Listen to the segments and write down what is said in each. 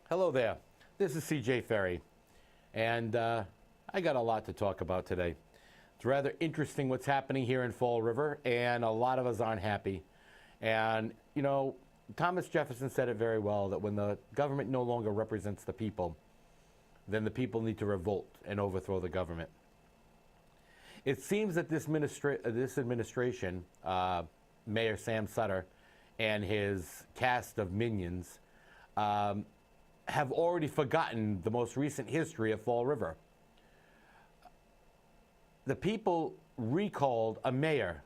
Hello there. This is CJ Ferry, and I got a lot to talk about today. It's rather interesting what's happening here in Fall River, and a lot of us aren't happy. And, you know, Thomas Jefferson said it very well, that when the government no longer represents the people, then the people need to revolt and overthrow the government. It seems that this administration, Mayor Sam Sutter and his cast of minions, have already forgotten the most recent history of Fall River. The people recalled a mayor.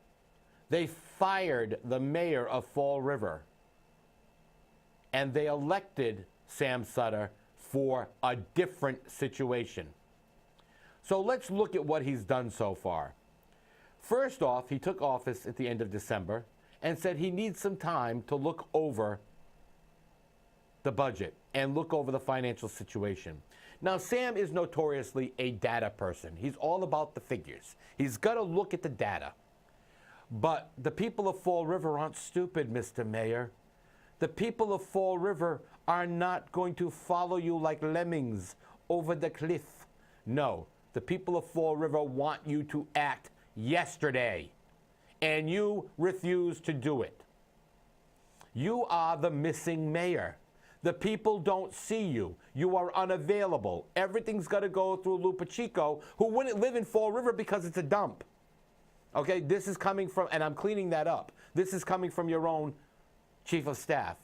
They fired the mayor of Fall River. And they elected Sam Sutter for a different situation. So let's look at what he's done so far. First off, he took office at the end of December and said he needs some time to look over the budget and look over the financial situation. Now, Sam is notoriously a data person. He's all about the figures. He's got to look at the data. But the people of Fall River aren't stupid, Mr. Mayor. The people of Fall River are not going to follow you like lemmings over the cliff. No, the people of Fall River want you to act yesterday, and you refuse to do it. You are the missing mayor. The people don't see you. You are unavailable. Everything's got to go through Lou Pacheco, who wouldn't live in Fall River because it's a dump. Okay, this is coming from, and I'm cleaning that up. This is coming from your own chief of staff.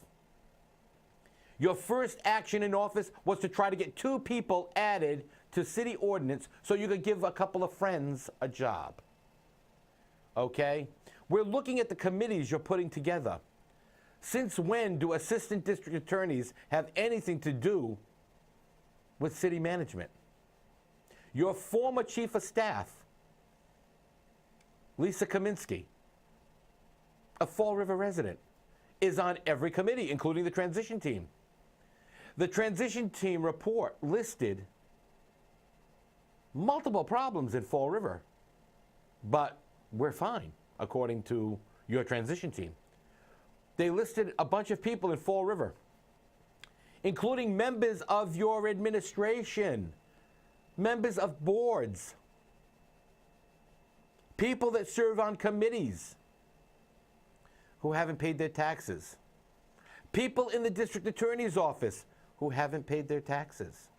Your first action in office was to try to get 2 people added to city ordinance so you could give a couple of friends a job. Okay? We're looking at the committees you're putting together. Since when do assistant district attorneys have anything to do with city management? Your former chief of staff, Lisa Kaminsky, a Fall River resident, is on every committee, including the transition team. The transition team report listed multiple problems in Fall River, but we're fine, according to your transition team. They listed a bunch of people in Fall River, including members of your administration, members of boards, people that serve on committees who haven't paid their taxes, people in the district attorney's office who haven't paid their taxes.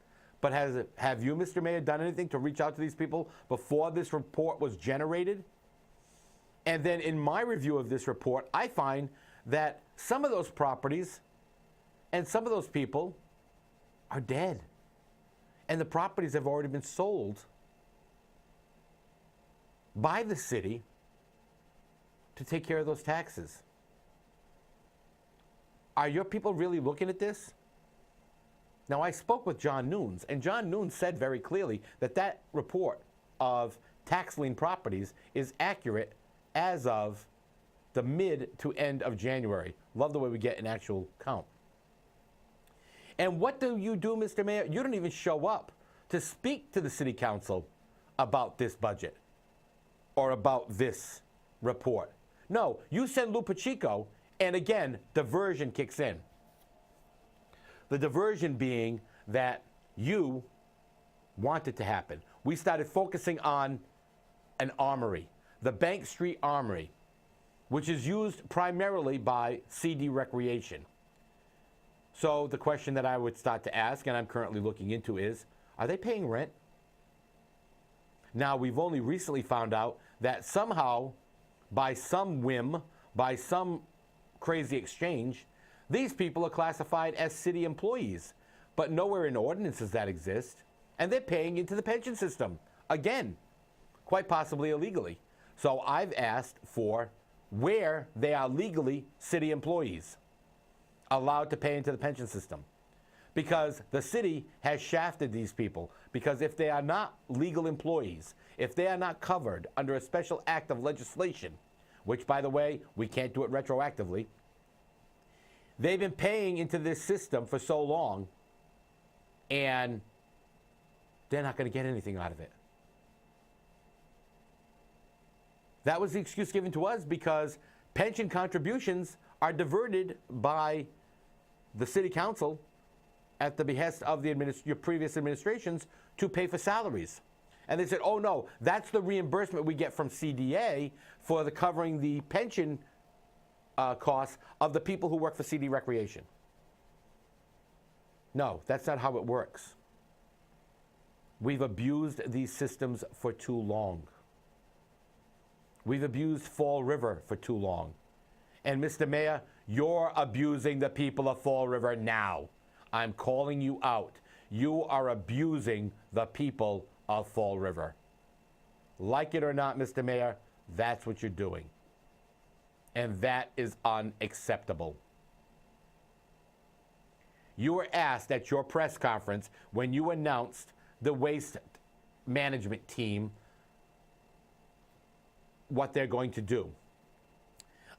But have you, Mr. Mayor, done anything to reach out to these people before this report was generated? And then in my review of this report, I find that some of those properties and some of those people are dead. And the properties have already been sold by the city to take care of those taxes. Are your people really looking at this? Now, I spoke with John Nunes, and John Nunes said very clearly that that report of tax lien properties is accurate as of the mid to end of January. Love the way we get an actual count. And what do you do, Mr. Mayor? You don't even show up to speak to the city council about this budget or about this report. No, you send Lou Pacheco, and again, diversion kicks in. The diversion being that you want it to happen. We started focusing on an armory, the Bank Street Armory, which is used primarily by CD Recreation. So the question that I would start to ask, and I'm currently looking into, is, are they paying rent? Now, we've only recently found out that somehow, by some whim, by some crazy exchange, these people are classified as city employees, but nowhere in ordinances that exist, and they're paying into the pension system. Again, quite possibly illegally. So I've asked for where they are legally city employees allowed to pay into the pension system, because the city has shafted these people. Because if they are not legal employees, if they are not covered under a special act of legislation, which, by the way, we can't do it retroactively, they've been paying into this system for so long, and they're not going to get anything out of it. That was the excuse given to us because pension contributions are diverted by the city council at the behest of your previous administrations to pay for salaries. And they said, oh no, that's the reimbursement we get from CDA for the covering the pension costs of the people who work for CD Recreation. No, that's not how it works. We've abused these systems for too long. We've abused Fall River for too long. And Mr. Mayor, you're abusing the people of Fall River now. I'm calling you out. You are abusing the people of Fall River. Like it or not, Mr. Mayor, that's what you're doing. And that is unacceptable. You were asked at your press conference when you announced the waste management team what they're going to do.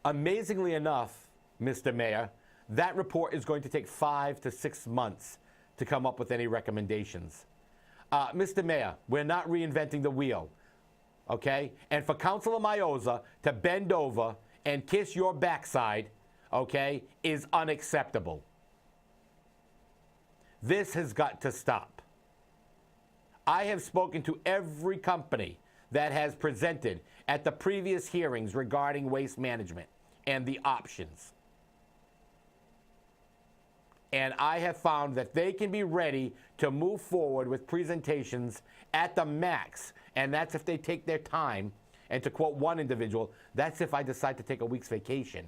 Amazingly enough, Mr. Mayor, that report is going to take 5 to 6 months to come up with any recommendations. Mr. Mayor, we're not reinventing the wheel, okay? And for Councilor Maioza to bend over and kiss your backside, okay, is unacceptable. This has got to stop. I have spoken to every company that has presented at the previous hearings regarding waste management and the options. And I have found that they can be ready to move forward with presentations at the max. And that's if they take their time. And to quote one individual, that's if I decide to take a week's vacation,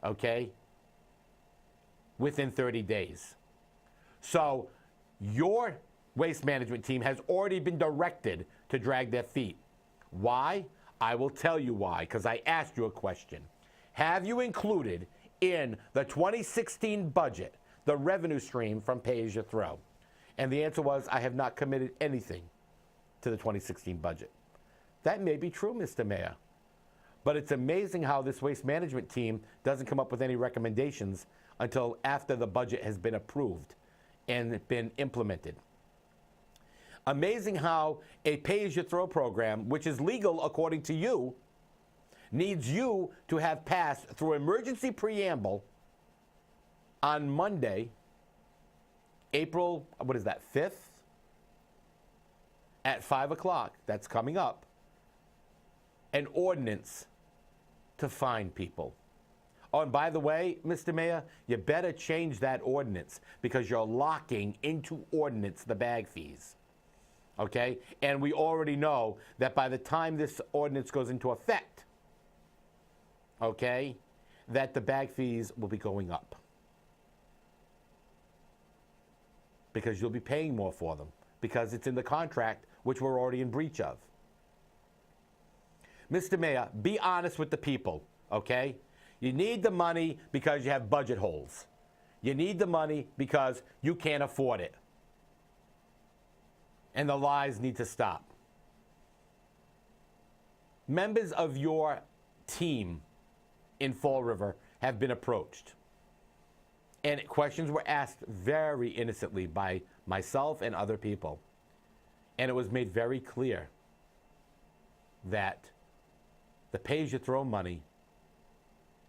okay, within 30 days. So your waste management team has already been directed to drag their feet. Why? I will tell you why, because I asked you a question. Have you included in the 2016 budget the revenue stream from pay-as-you-throw? And the answer was, I have not committed anything to the 2016 budget. That may be true, Mr. Mayor. But it's amazing how this waste management team doesn't come up with any recommendations until after the budget has been approved and been implemented. Amazing how a pay-as-you-throw program, which is legal according to you, needs you to have passed through emergency preamble on Monday, April, 5th? At 5 o'clock, that's coming up, an ordinance to fine people. Oh, and by the way, Mr. Mayor, you better change that ordinance because you're locking into ordinance the bag fees. Okay? And we already know that by the time this ordinance goes into effect, okay, that the bag fees will be going up. Because you'll be paying more for them. Because it's in the contract, which we're already in breach of. Mr. Mayor, be honest with the people, okay? You need the money because you have budget holes. You need the money because you can't afford it. And the lies need to stop. Members of your team in Fall River have been approached. And questions were asked very innocently by myself and other people. And it was made very clear that the pay-as-you-throw money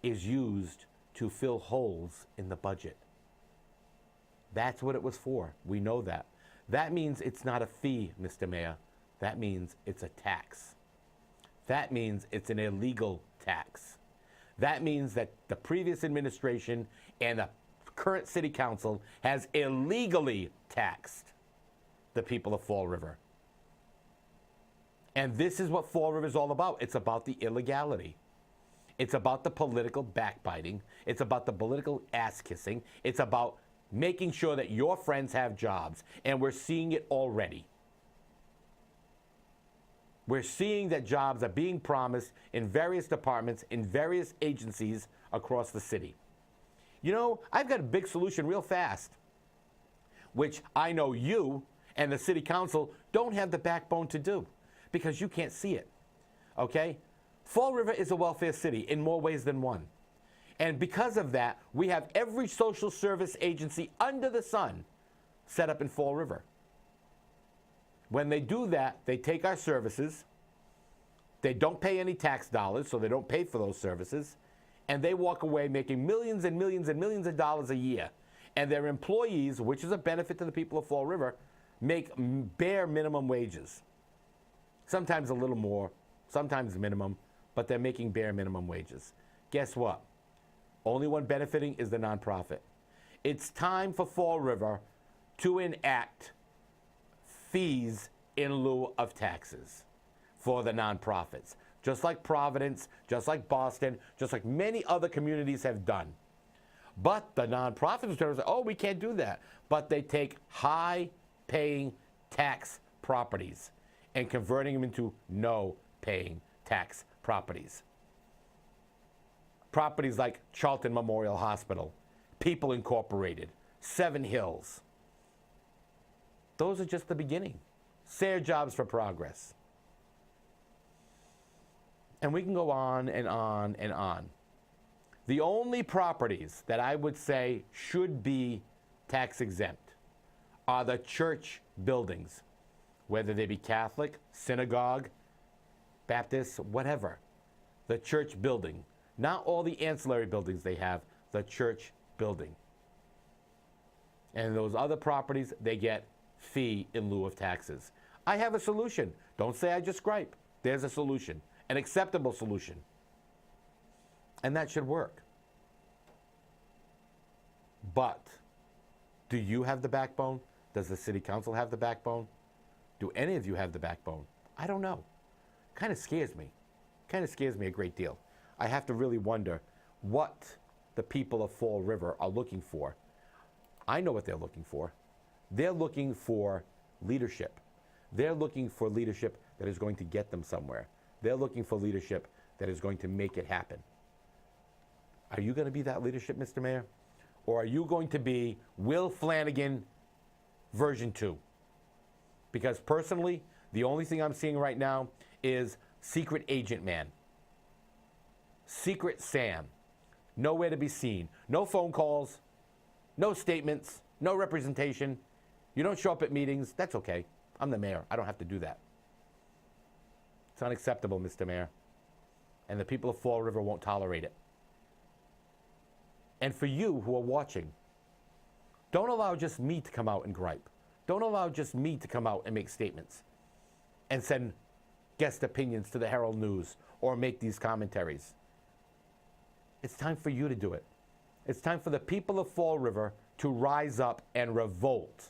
is used to fill holes in the budget. That's what it was for. We know that. That means it's not a fee, Mr. Mayor. That means it's a tax. That means it's an illegal tax. That means that the previous administration and the current city council has illegally taxed the people of Fall River. And this is what Fall River is all about. It's about the illegality. It's about the political backbiting. It's about the political ass-kissing. It's about making sure that your friends have jobs. And we're seeing it already. We're seeing that jobs are being promised in various departments, in various agencies across the city. You know, I've got a big solution real fast, which I know you and the city council don't have the backbone to do because you can't see it, okay? Fall River is a welfare city in more ways than one. And because of that, we have every social service agency under the sun set up in Fall River. When they do that, they take our services, they don't pay any tax dollars, so they don't pay for those services, and they walk away making millions and millions and millions of dollars a year. and their employees, which is a benefit to the people of Fall River, make bare minimum wages. Sometimes a little more, sometimes minimum, but they're making bare minimum wages. Guess what? Only one benefiting is the nonprofit. It's time for Fall River to enact fees in lieu of taxes for the nonprofits, just like Providence, just like Boston, just like many other communities have done. But the nonprofits say, oh, we can't do that. But they take high-paying tax properties and converting them into no-paying tax properties. Properties like Charlton Memorial Hospital, People Incorporated, Seven Hills. Those are just the beginning. Sayre Jobs for Progress. And we can go on and on and on. The only properties that I would say should be tax exempt are the church buildings, whether they be Catholic, synagogue, Baptist, whatever. The church building. Not all the ancillary buildings they have, the church building. And those other properties, they get fee in lieu of taxes. I have a solution. Don't say I just gripe. There's a solution, an acceptable solution. And that should work. But do you have the backbone? Does the city council have the backbone? Do any of you have the backbone? I don't know. Kind of scares me. Kind of scares me a great deal. I have to really wonder what the people of Fall River are looking for. I know what they're looking for. They're looking for leadership. They're looking for leadership that is going to get them somewhere. They're looking for leadership that is going to make it happen. Are you going to be that leadership, Mr. Mayor? Or are you going to be Will Flanagan version 2? Because personally, the only thing I'm seeing right now is Secret Agent Man. Secret Sam. Nowhere to be seen. No phone calls. No statements. No representation. You don't show up at meetings. That's okay. I'm the mayor. I don't have to do that. It's unacceptable, Mr. Mayor. And the people of Fall River won't tolerate it. And for you who are watching, don't allow just me to come out and gripe. Don't allow just me to come out and make statements and send guest opinions to the Herald News or make these commentaries. It's time for you to do it. It's time for the people of Fall River to rise up and revolt.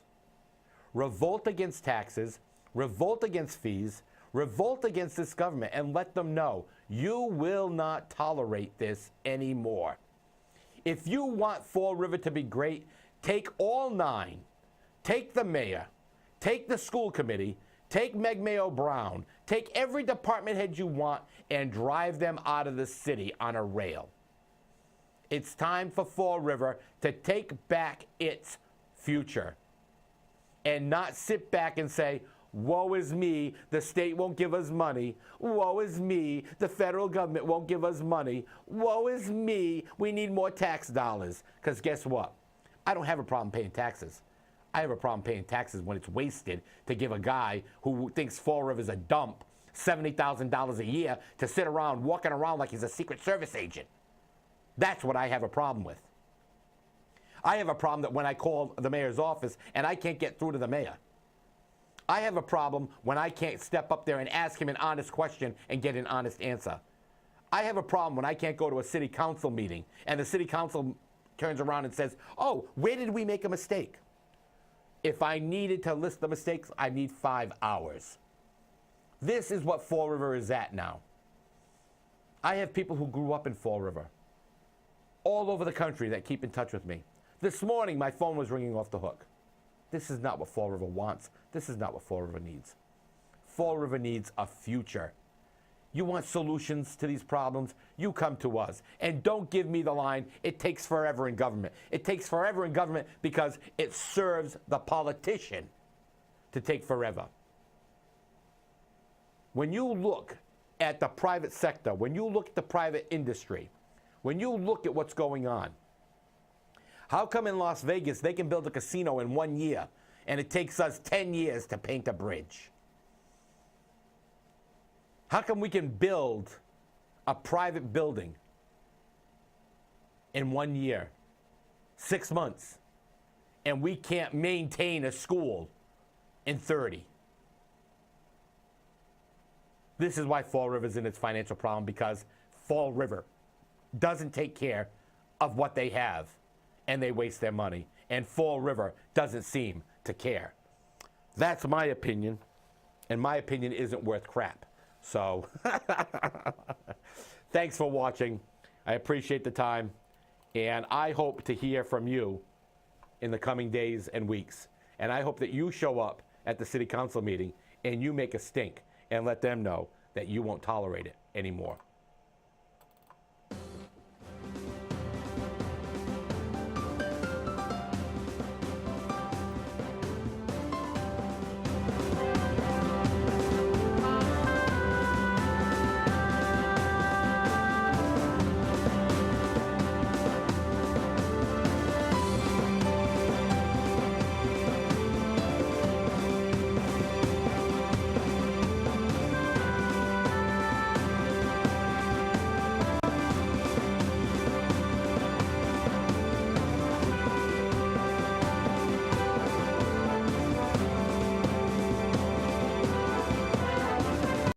Revolt against taxes, revolt against fees, revolt against this government, and let them know you will not tolerate this anymore. If you want Fall River to be great, take all 9. Take the mayor, take the school committee, take Meg Mayo Brown, take every department head you want and drive them out of the city on a rail. It's time for Fall River to take back its future and not sit back and say, woe is me, the state won't give us money. Woe is me, the federal government won't give us money. Woe is me, we need more tax dollars. Because guess what? I don't have a problem paying taxes. I have a problem paying taxes when it's wasted to give a guy who thinks Fall River is a dump $70,000 a year to sit around walking around like he's a Secret Service agent. That's what I have a problem with. I have a problem that when I call the mayor's office and I can't get through to the mayor. I have a problem when I can't step up there and ask him an honest question and get an honest answer. I have a problem when I can't go to a city council meeting and the city council turns around and says, oh, where did we make a mistake? If I needed to list the mistakes, I need 5 hours. This is what Fall River is at now. I have people who grew up in Fall River all over the country that keep in touch with me. This morning, my phone was ringing off the hook. This is not what Fall River wants. This is not what Fall River needs. Fall River needs a future. You want solutions to these problems? You come to us. And don't give me the line, it takes forever in government. It takes forever in government because it serves the politician to take forever. When you look at the private sector, when you look at the private industry, when you look at what's going on, how come in Las Vegas they can build a casino in 1 year and it takes us 10 years to paint a bridge? How come we can build a private building in 1 year, 6 months, and we can't maintain a school in 30. This is why Fall River's in its financial problem, because Fall River doesn't take care of what they have, and they waste their money. And Fall River doesn't seem to care. That's my opinion, and my opinion isn't worth crap. So, thanks for watching. I appreciate the time, and I hope to hear from you in the coming days and weeks. And I hope that you show up at the city council meeting and you make a stink and let them know that you won't tolerate it anymore.